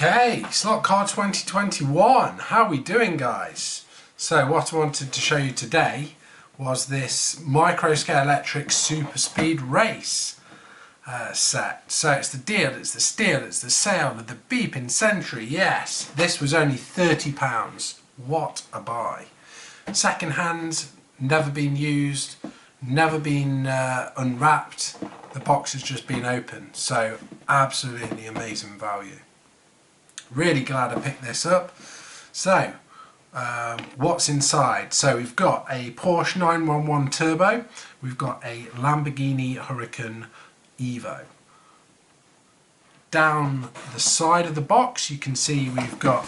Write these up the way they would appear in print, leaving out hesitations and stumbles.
Okay, Slot Car 2021. How are we doing, guys? So what I wanted to show you today was this Micro Scalextric Super Speed Race set. So it's the deal, it's the steal, it's the sale of the beeping century. Yes, this was only £30. What a buy. Second hand, never been used, never been unwrapped. The box has just been opened. So absolutely amazing value. Really glad I picked this up. So what's inside? So we've got a Porsche 911 Turbo, we've got a Lamborghini Huracan Evo. Down the side of the box you can see we've got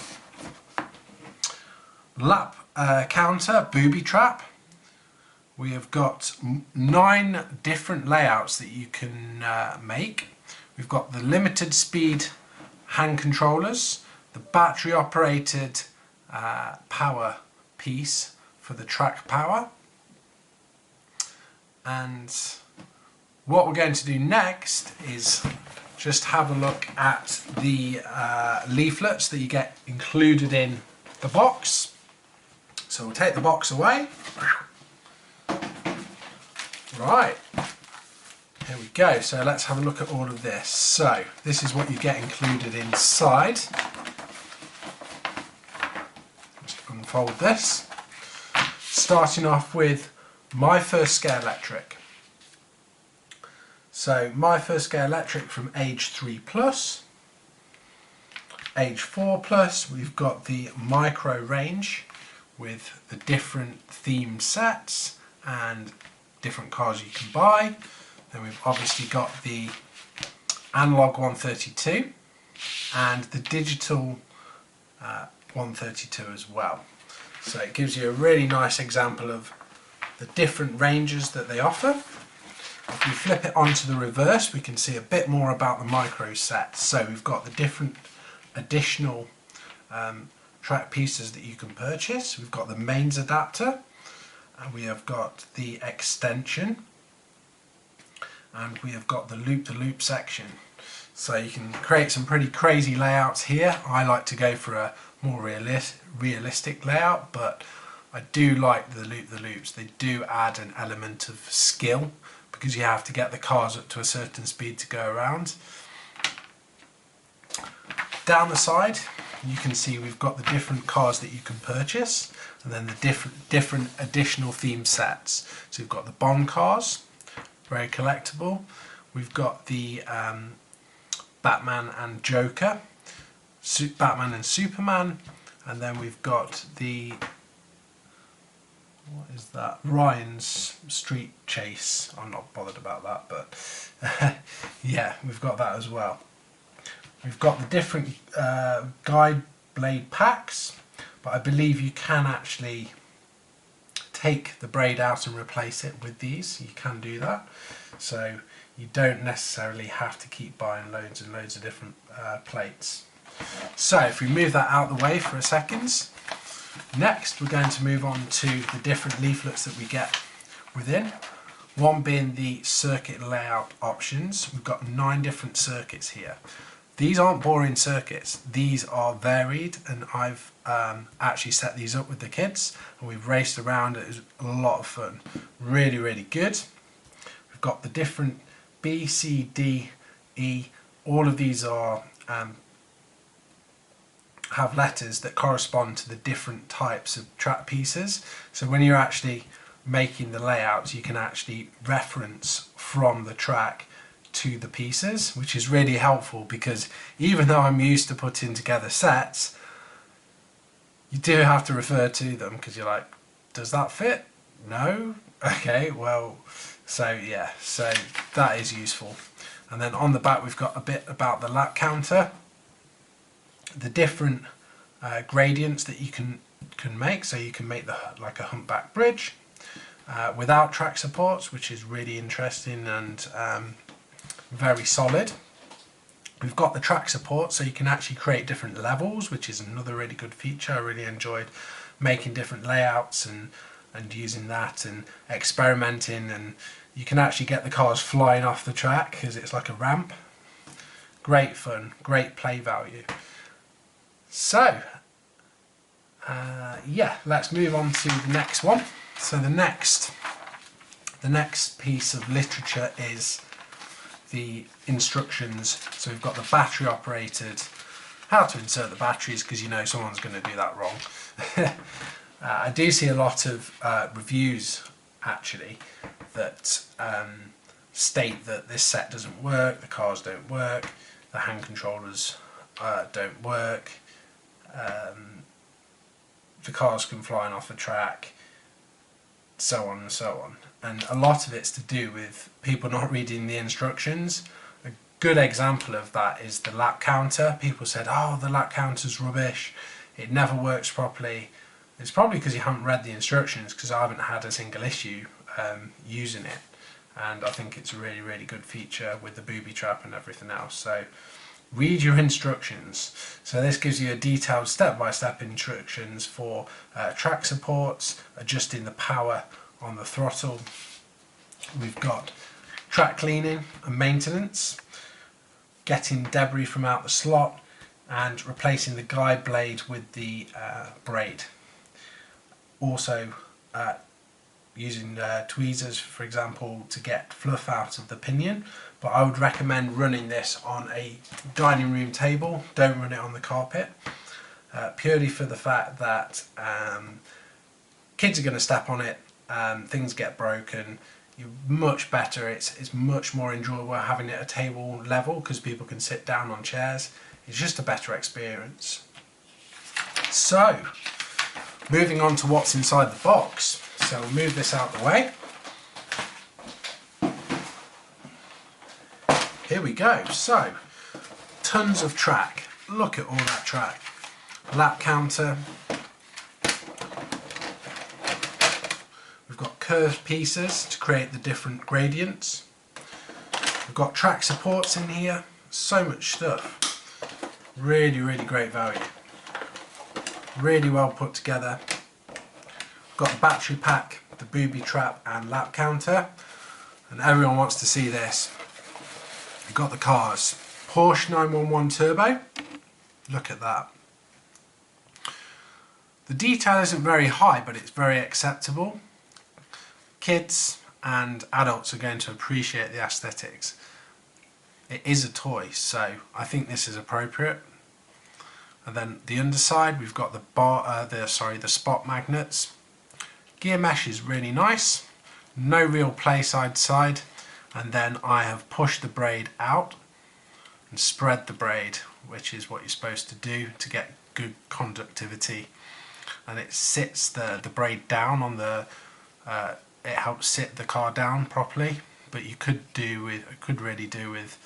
lap counter, booby trap. We have got 9 different layouts that you can make. We've got the limited speed hand controllers, the battery operated power piece for the track power, and what we're going to do next is just have a look at the leaflets that you get included in the box. So we'll take the box away. Right, here we go. So let's have a look at all of this. So this is what you get included inside. Just unfold this. Starting off with My First Scalextric. So My First Scalextric from age 3+. Age 4+, we've got the micro range with the different theme sets and different cars you can buy. Then we've obviously got the analog 132 and the digital 132 as well. So it gives you a really nice example of the different ranges that they offer. If we flip it onto the reverse, we can see a bit more about the micro sets. So we've got the different additional track pieces that you can purchase. We've got the mains adapter, and we have got the extension, and we have got the loop-to-loop section. So you can create some pretty crazy layouts here. I like to go for a more realistic layout, but I do like the loop-to-loops. They do add an element of skill because you have to get the cars up to a certain speed to go around. Down the side you can see we've got the different cars that you can purchase, and then the different additional theme sets. So we've got the Bond cars, very collectible. We've got the Batman and Joker, Batman and Superman, and then we've got the, what is that, Ryan's Street Chase. I'm not bothered about that, but yeah, we've got that as well. We've got the different guide blade packs, but I believe you can actually take the braid out and replace it with these. You can do that, so you don't necessarily have to keep buying loads and loads of different plates. So if we move that out of the way for a second, next we're going to move on to the different leaflets that we get within. One being the circuit layout options. We've got 9 different circuits here. These aren't boring circuits, these are varied, and I've actually set these up with the kids and we've raced around. It was a lot of fun, really good. We've got the different B, C, D, E, all of these are have letters that correspond to the different types of track pieces, so when you're actually making the layouts you can actually reference from the track to the pieces, which is really helpful because even though I'm used to putting together sets, you do have to refer to them because you're like, does that fit? No? Okay, well, so yeah, so that is useful. And then on the back we've got a bit about the lap counter, the different gradients that you can make. So you can make like a humpback bridge without track supports, which is really interesting and very solid. We've got the track support, so you can actually create different levels, which is another really good feature. I really enjoyed making different layouts and using that and experimenting, and you can actually get the cars flying off the track because it's like a ramp. Great fun, great play value. So, yeah, let's move on to the next one. So the next piece of literature is the instructions. So we've got the battery operated, how to insert the batteries, because you know someone's going to do that wrong. I do see a lot of reviews actually that state that this set doesn't work, the cars don't work, the hand controllers don't work, the cars come flying off the track, so on and so on. And a lot of it's to do with people not reading the instructions. A good example of that is the lap counter. People said, oh, the lap counter's rubbish, it never works properly. It's probably because you haven't read the instructions, because I haven't had a single issue using it. And I think it's a really, really good feature with the booby trap and everything else. So read your instructions. So this gives you a detailed step-by-step instructions for track supports, adjusting the power on the throttle. We've got track cleaning and maintenance, getting debris from out the slot, and replacing the guide blade with the braid. Also using tweezers, for example, to get fluff out of the pinion, but I would recommend running this on a dining room table. Don't run it on the carpet, purely for the fact that kids are going to step on it, things get broken. You're much better, it's much more enjoyable having it at a table level, because people can sit down on chairs. It's just a better experience. So, moving on to what's inside the box. So we'll move this out the way. Here we go. So, tons of track. Look at all that track. Lap counter. We've got curved pieces to create the different gradients. We've got track supports in here. So much stuff. Really, really great value. Really well put together. Got the battery pack, the booby trap and lap counter, and everyone wants to see this. We've got the cars. Porsche 911 Turbo, look at that. The detail isn't very high, but it's very acceptable. Kids and adults are going to appreciate the aesthetics. It is a toy, so I think this is appropriate. And then the underside, we've got the spot magnets. Gear mesh is really nice, no real play side to side, and then I have pushed the braid out and spread the braid, which is what you're supposed to do to get good conductivity. And it sits the braid down on the, it helps sit the car down properly, but you could really do with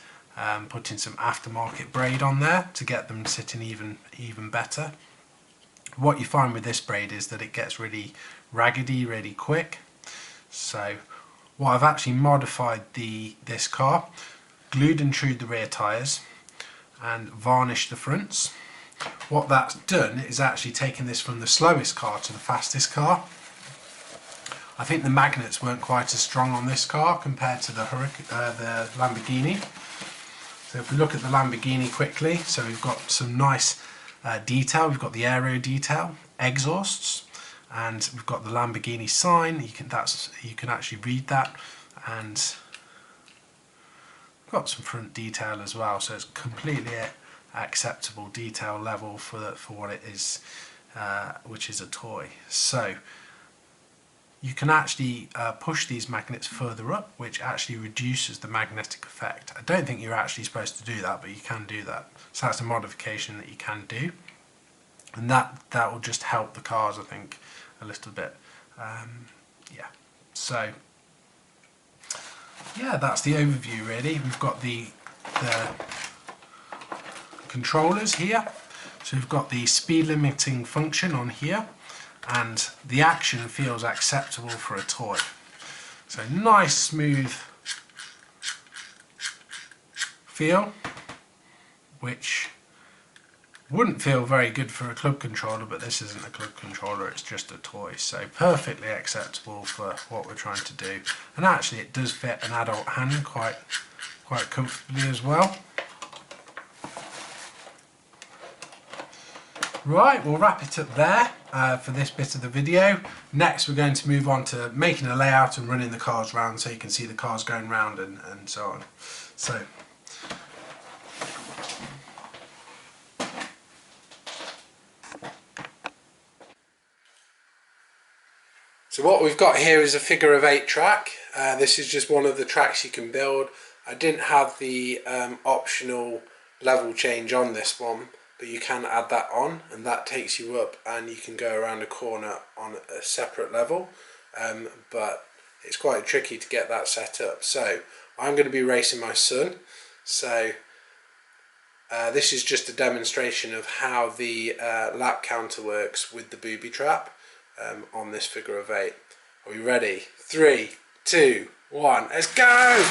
putting some aftermarket braid on there to get them sitting even better. What you find with this braid is that it gets really raggedy really quick. So what I've actually modified this car, glued and trued the rear tyres and varnished the fronts. What that's done is actually taken this from the slowest car to the fastest car. I think the magnets weren't quite as strong on this car compared to the Lamborghini. So if we look at the Lamborghini quickly, so we've got some nice detail. We've got the aero detail, exhausts, and we've got the Lamborghini sign. You can actually read that, and we've got some front detail as well. So it's completely acceptable detail level for what it is, which is a toy. So you can actually push these magnets further up, which actually reduces the magnetic effect. I don't think you're actually supposed to do that, but you can do that. So that's a modification that you can do, and that will just help the cars, I think, a little bit. Yeah. So yeah, that's the overview really. We've got the controllers here. So we've got the speed limiting function on here, and the action feels acceptable for a toy. So nice smooth feel, which wouldn't feel very good for a club controller, but this isn't a club controller, it's just a toy. So perfectly acceptable for what we're trying to do. And actually it does fit an adult hand quite comfortably as well. Right, we'll wrap it up there for this bit of the video. Next we're going to move on to making a layout and running the cars round so you can see the cars going round and so on. So what we've got here is a figure of 8 track. This is just one of the tracks you can build. I didn't have the optional level change on this one, but you can add that on and that takes you up and you can go around a corner on a separate level, but it's quite tricky to get that set up. So I'm going to be racing my son, so this is just a demonstration of how the lap counter works with the booby trap on this figure of 8. Are we ready? 3, 2, 1, let's go!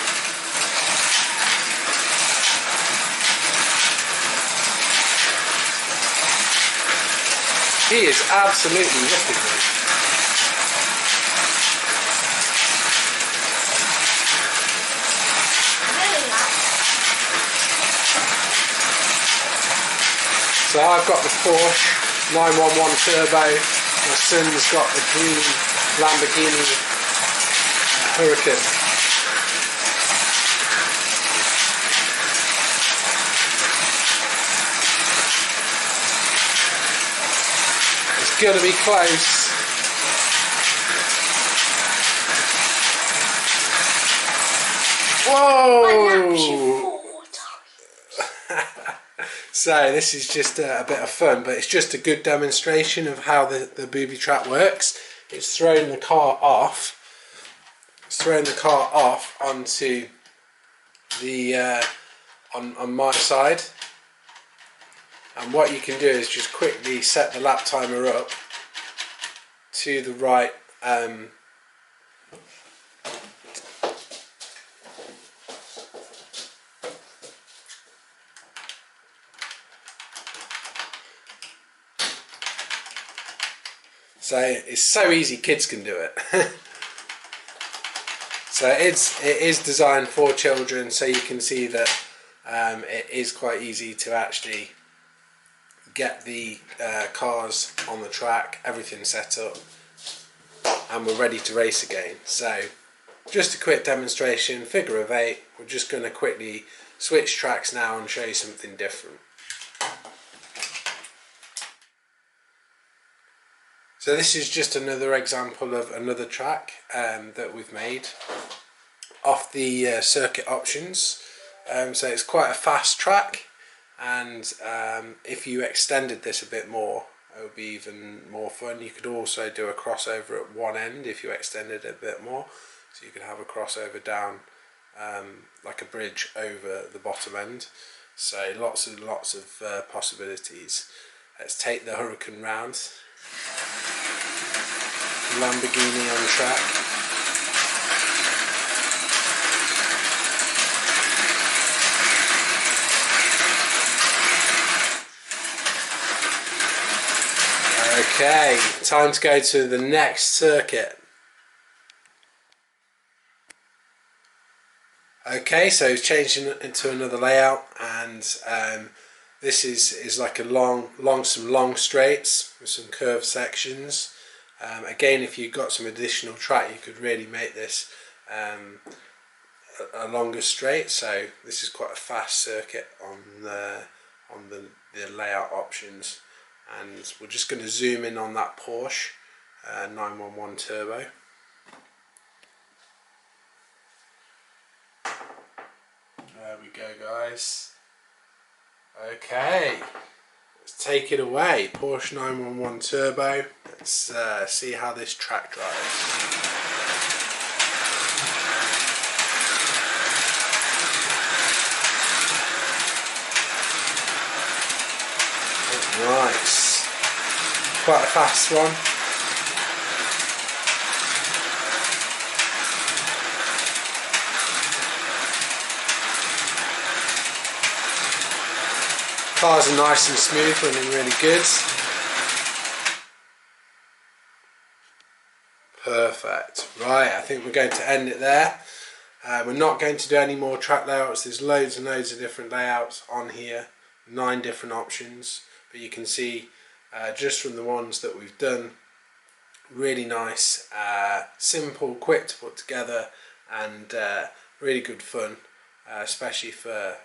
He is absolutely ripping me. So I've got the Porsche 911 Turbo. My son's got the green Lamborghini Huracan. It's gonna be close. Whoa! So this is just a bit of fun, but it's just a good demonstration of how the booby trap works. It's throwing the car off. It's throwing the car off onto the on my side, and what you can do is just quickly set the lap timer up to the right. So it's so easy, kids can do it. So it is designed for children, so you can see that it is quite easy to actually get the cars on the track, everything set up, and we're ready to race again. So just a quick demonstration, figure of 8. We're just going to quickly switch tracks now and show you something different. So this is just another example of another track that we've made off the circuit options. So it's quite a fast track, and if you extended this a bit more, it would be even more fun. You could also do a crossover at one end if you extended it a bit more. So you could have a crossover down like a bridge over the bottom end. So lots of possibilities. Let's take the Huracan round. Lamborghini on track. Okay, time to go to the next circuit. Okay, so it's changed into another layout, and this is like some long straights with some curved sections. Again, if you've got some additional track, you could really make this a longer straight. So this is quite a fast circuit on the layout options, and we're just going to zoom in on that Porsche 911 Turbo. There we go, guys. Okay, let's take it away. Porsche 911 Turbo. Let's see how this track drives. Nice. Quite a fast one. Cars are nice and smooth, running really good. Perfect. Right, I think we're going to end it there. We're not going to do any more track layouts. There's loads and loads of different layouts on here, 9 different options, but you can see just from the ones that we've done. Really nice, simple, quick to put together, and really good fun, especially for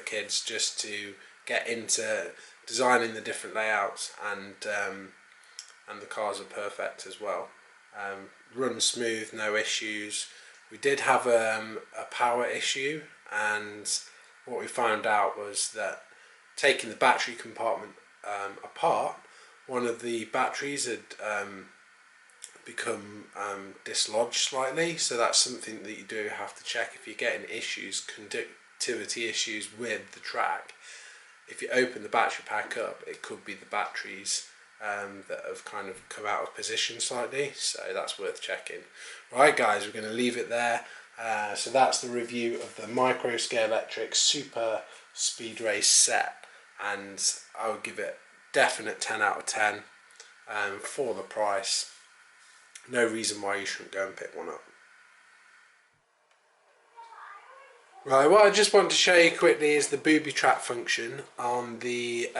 kids, just to get into designing the different layouts, and the cars are perfect as well. Run smooth, no issues. We did have a power issue, and what we found out was that taking the battery compartment apart, one of the batteries had become dislodged slightly, so that's something that you do have to check if you're getting issues, conductivity issues with the track. If you open the battery pack up, it could be the batteries that have kind of come out of position slightly, so that's worth checking. Right guys, we're going to leave it there. So that's the review of the Micro Scalextric Super Speed Race set, and I would give it definite 10 out of 10 for the price. No reason why you shouldn't go and pick one up. Right, what I just want to show you quickly is the booby trap function on the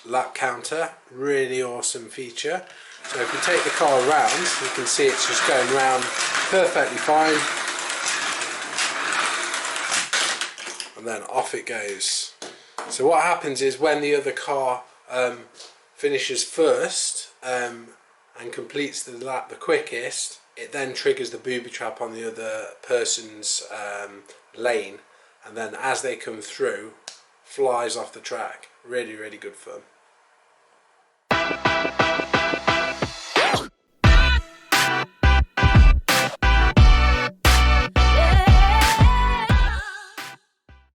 lap counter. Really awesome feature. So if you take the car around, you can see it's just going around perfectly fine. And then off it goes. So what happens is when the other car finishes first and completes the lap the quickest, it then triggers the booby trap on the other person's lane, and then as they come through, flies off the track. Really, really good fun.